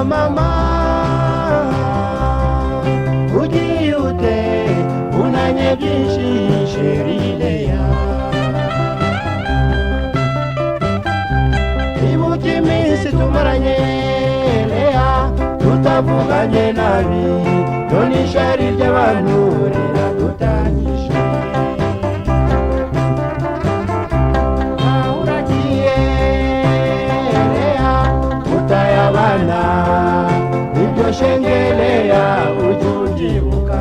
mama ugiye ute unanye byinshi sherileya ibuka iminsi tumaranye leya tutavuganye nabi none ishari ry'abantu riradutanyije uragiye leya utaye abana ibyo shengeleya ujye ubyibuka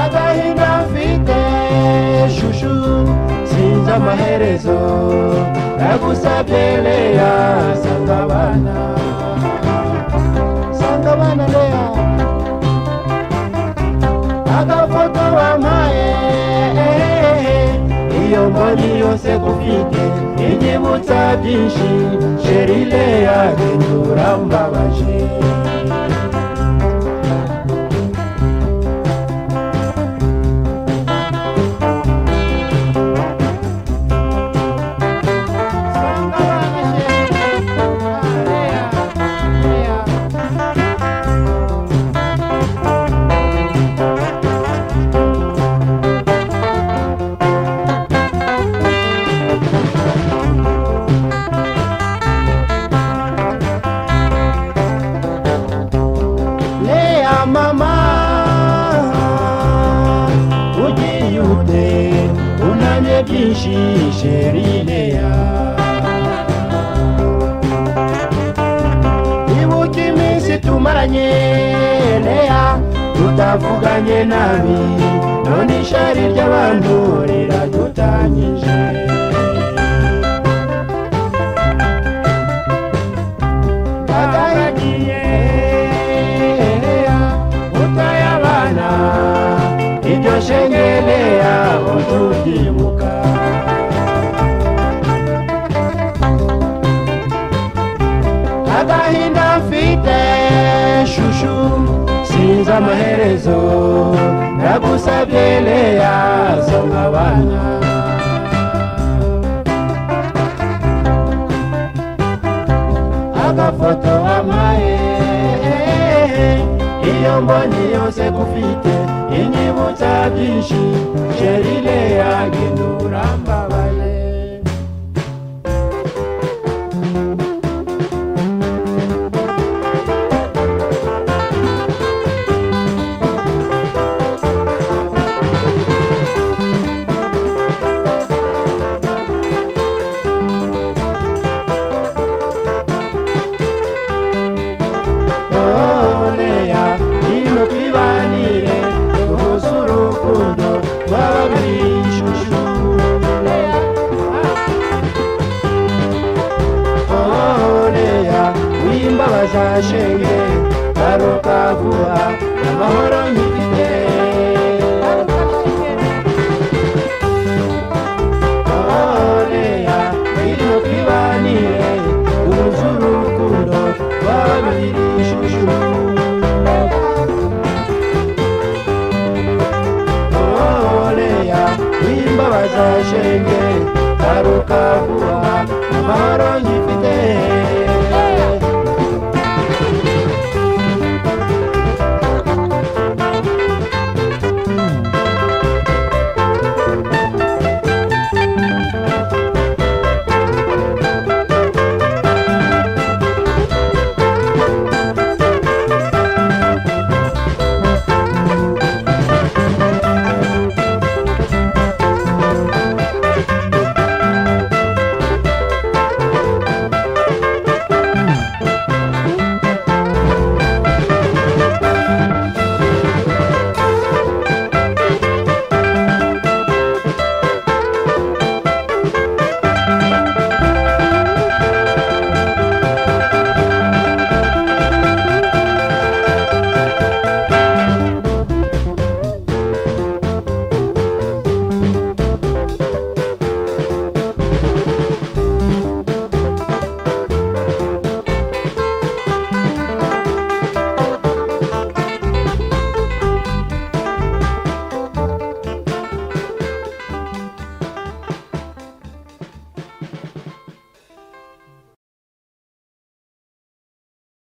agahinda mfite shushu sinzi amaherezo nagusabye leya sanga abana leya agafoto wampaye iyo mboni yose gufite inyibutsa byinshi sherileya hindura mbabaje mama ugiye ute unanye byinshi sherileya ibuka iminsi tumaranye leya tutavuganye nabi none ishari ry'abantu riradutanyije shengeleya utubyibuka agahinda mfite shushu sinzi amaherezo nagusabye leya songa abana agafoto wampaye iyo mboni yose gufite inyibutsa byinshi sherileya hindura mbabaye shenge baruka vuba amahoro nyifite oleya ino kwibanire uruzu urukundo babiri shushu oleya wimbabaza shenge baruka vuba amahoro nyifite